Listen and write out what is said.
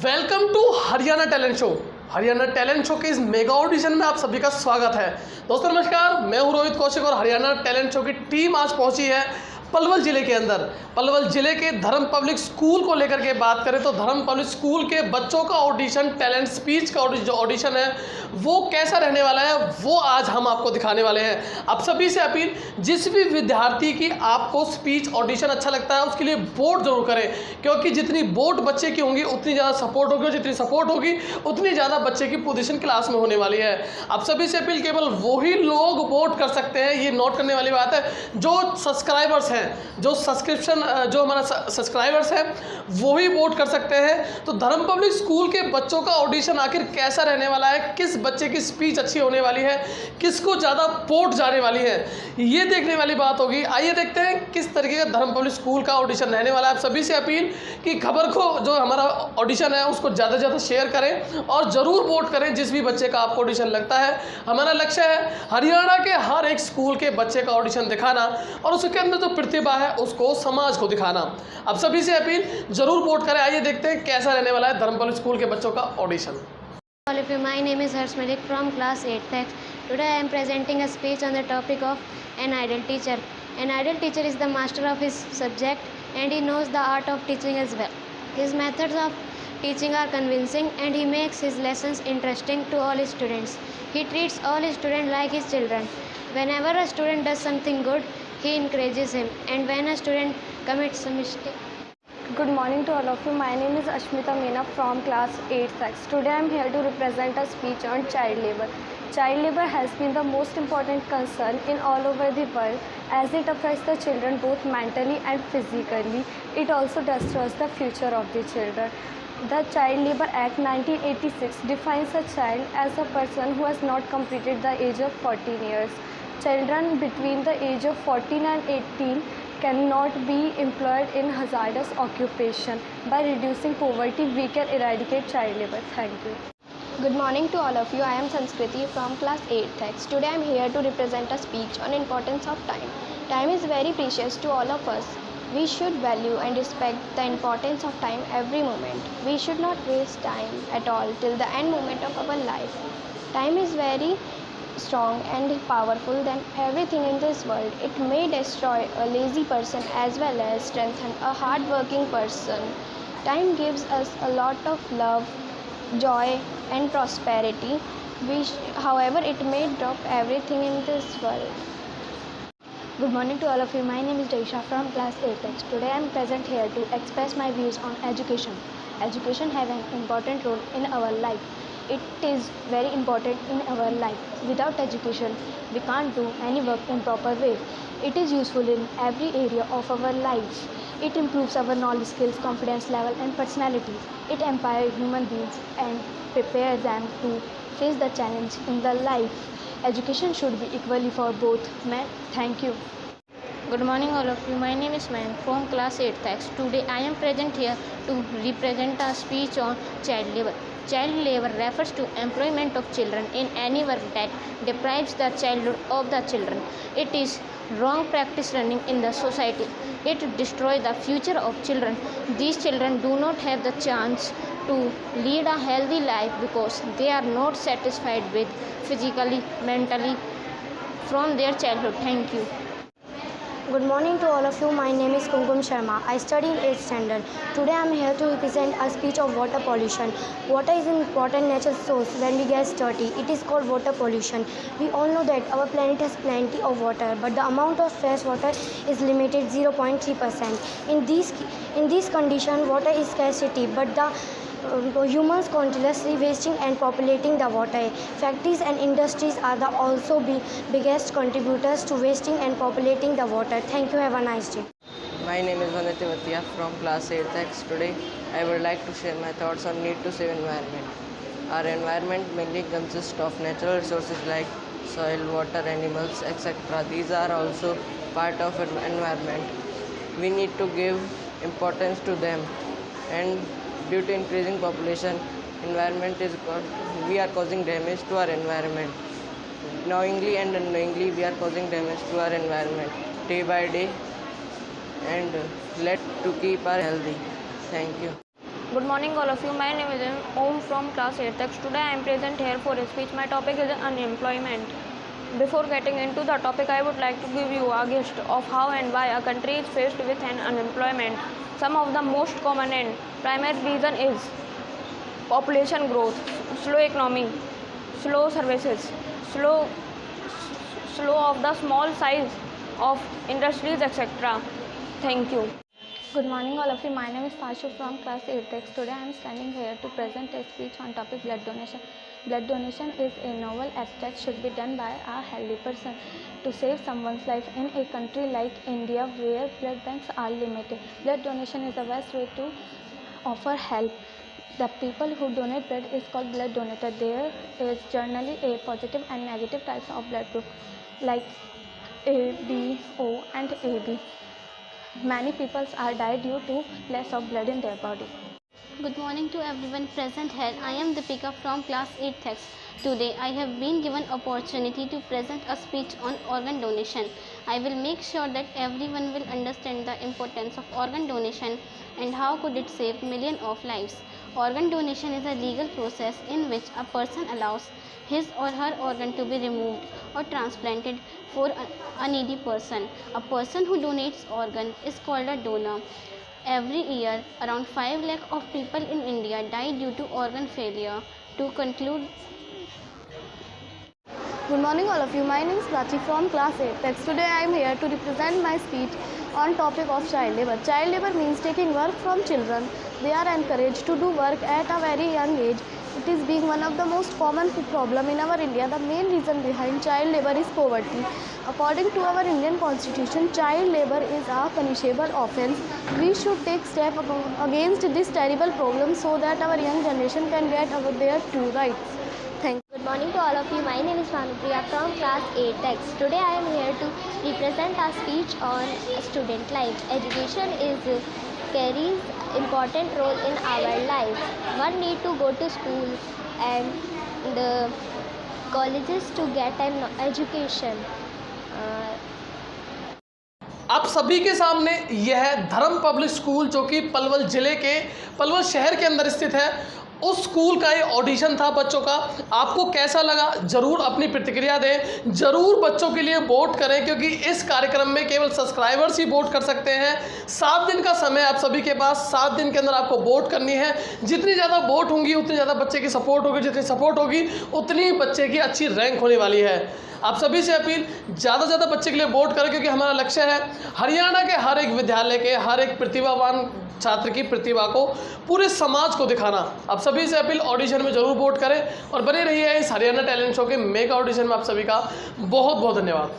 Welcome to Haryana talent show. Haryana talent show के इस mega audition में आप सभी का स्वागत है। दोस्तों नमस्कार, मैं हूं रोहित कौशिक और हरियाणा टैलेंट शो की टीम आज पहुंची है पलवल जिले के अंदर। पलवल जिले के धर्म पब्लिक स्कूल को लेकर के बात करें तो धर्म पब्लिक स्कूल के बच्चों का ऑडिशन, टैलेंट स्पीच का जो ऑडिशन है वो कैसा रहने वाला है वो आज हम आपको दिखाने वाले हैं। आप सभी से अपील, जिस भी विद्यार्थी की आपको स्पीच ऑडिशन अच्छा लगता है उसके लिए वोट जरूर करें, क्योंकि जितनी वोट बच्चे की होंगी उतनी ज़्यादा सपोर्ट होगी और जितनी सपोर्ट होगी उतनी ज़्यादा बच्चे की पोजीशन क्लास में होने वाली है। आप सभी से अपील, केवल वही लोग वोट कर सकते हैं, ये नोट करने वाली बात है, जो सब्सक्राइबर्स हैं, जो सब्सक्रिप्शन, जो हमारा सब्सक्राइबर्स हैं वही वोट कर सकते हैं। तो धर्म पब्लिक स्कूल के बच्चों का ऑडिशन आखिर कैसा रहने वाला है, किस बच्चे की स्पीच अच्छी होने वाली है, किसको ज़्यादा वोट जाने वाली है, ये देखने वाली बात होगी। आइए देखते हैं किस तरीके का धर्म पब्लिक स्कूल का ऑडिशन रहने वाला है। आप सभी से अपील कि खबर को, जो हमारा ऑडिशन है उसको ज़्यादा से ज़्यादा शेयर करें और ज़रूर वोट करें जिस भी बच्चे का आपको ऑडिशन लगता है। हमारा लक्ष्य है हरियाणा के हर एक स्कूल के बच्चे का ऑडिशन दिखाना और उसके अंदर जो प्रतिभा है उसको समाज को दिखाना। अब सभी से अपील, जरूर वोट करें। आइए देखते हैं कैसा रहने वाला है धर्म पब्लिक स्कूल के बच्चों का audition. All of you, my name is Harsh Malik from class 8th. Today I am presenting a speech on the topic of an ideal teacher. An ideal teacher is the master of his subject and he knows the art of teaching as well. His methods of teaching are convincing and he makes his lessons interesting to all his students. He treats all his students like his children. Whenever a student does something good, he encourages him, and when a student commits a mistake. Good morning to all of you. My name is Ashmita Meena from class 8th. Today I am here to represent a speech on child labor. Child labor has been the most important concern in all over the world as it affects the children both mentally and physically. It also destroys the future of the children. The Child Labor Act 1986 defines a child as a person who has not completed the age of 14 years. Children between the age of 14 and 18 cannot be employed in hazardous occupation. By reducing poverty, we can eradicate child labor. Thank you. Good morning to all of you. I am Sanskriti from class 8th. Today I am here to represent a speech on importance of time. Time is very precious to all of us. We should value and respect the importance of time every moment. We should not waste time at all till the end moment of our life. Time is very strong and powerful than everything in this world. It may destroy a lazy person as well as strengthen a hard-working person. Time gives us a lot of love, joy and prosperity. However, it may drop everything in this world. Good morning to all of you. My name is Daisha from class 8th. Today I am present here to express my views on education. Education has an important role in our life. It is very important in our life. Without education, we can't do any work in proper way. It is useful in every area of our lives. It improves our knowledge, skills, confidence level and personality. It empowers human beings and prepares them to face the challenge in their life. Education should be equally for both men. Thank you. Good morning all of you. My name is Man from class 8th. Today I am present here to represent a speech on child labor. Child labor refers to employment of children in any work that deprives the childhood of the children. It is wrong practice running in the society. It destroys the future of children. These children do not have the chance to lead a healthy life because they are not satisfied with physically, mentally from their childhood. Thank you. Good morning to all of you. My name is Kumkum Sharma. I study in 8th standard. Today I am here to represent a speech of water pollution. Water is an important natural source. When we get dirty, it is called water pollution. We all know that our planet has plenty of water, but the amount of fresh water is limited 0.3%. In these conditions, water is scarcity, but the humans continuously wasting and populating the water. Factories and industries are the also biggest contributors to wasting and populating the water. Thank you. Have a nice day. My name is Vanati Vatia from class 8th. Today I would like to share my thoughts on need to save environment. Our environment mainly consists of natural resources like soil, water, animals, etc. These are also part of environment. We need to give importance to them, and due to increasing population, we are causing damage to our environment. Knowingly and unknowingly, we are causing damage to our environment day by day, and let to keep our healthy. Thank you. Good morning, all of you. My name is Om from class 8th. Today I am present here for a speech. My topic is unemployment. Before getting into the topic, I would like to give you a gist of how and why a country is faced with an unemployment. Some of the most common and primary reason is population growth, slow economy, slow services, slow of the small size of industries, etc. Thank you. Good morning, all of you. My name is Pashu from class 8th. Today I am standing here to present a speech on topic blood donation. Blood donation is a novel act that should be done by a healthy person to save someone's life in a country like India where blood banks are limited. Blood donation is the best way to offer help. The people who donate blood is called blood donator. There is generally a positive and negative types of blood group like A, B, O and AB. Many people are died due to less of blood in their body. Good morning to everyone present here. I am Deepika from class 8th. Today I have been given opportunity to present a speech on organ donation. I will make sure that everyone will understand the importance of organ donation and how could it save millions of lives. Organ donation is a legal process in which a person allows his or her organ to be removed or transplanted for a needy person. A person who donates organ is called a donor. Every year, around 5 lakh of people in India die due to organ failure. To conclude, Good morning, all of you. My name is Prachi from class 8th. Today I am here to represent my speech on topic of child labor. Child labor means taking work from children. They are encouraged to do work at a very young age. It is being one of the most common problem in our India. The main reason behind child labor is poverty. According to our Indian constitution, child labor is a punishable offence. We should take step against this terrible problem so that our young generation can get their true rights. Thank you. good morning to all of you. My name is Manupriya from class 8th. Today I am here to represent a speech on student life. Education carries important role in our life. One need to go to school and the colleges to get an education. आप सभी के सामने यह धर्म public school जो कि पलवल जिले के पलवल शहर के अंदर स्थित है, उस स्कूल का ये ऑडिशन था बच्चों का। आपको कैसा लगा ज़रूर अपनी प्रतिक्रिया दें, ज़रूर बच्चों के लिए वोट करें क्योंकि इस कार्यक्रम में केवल सब्सक्राइबर्स ही वोट कर सकते हैं। 7 दिन का समय आप सभी के पास, 7 दिन के अंदर आपको वोट करनी है। जितनी ज़्यादा वोट होंगी उतनी ज़्यादा बच्चे की सपोर्ट होगी, जितनी सपोर्ट होगी उतनी बच्चे की अच्छी रैंक होने वाली है। आप सभी से अपील, ज़्यादा से ज़्यादा बच्चे के लिए वोट करें क्योंकि हमारा लक्ष्य है हरियाणा के हर एक विद्यालय के हर एक प्रतिभावान छात्र की प्रतिभा को पूरे समाज को दिखाना। आप सभी से अपील, ऑडिशन में ज़रूर वोट करें और बने रहिए इस हरियाणा टैलेंट शो के मेगा ऑडिशन में। आप सभी का बहुत बहुत धन्यवाद।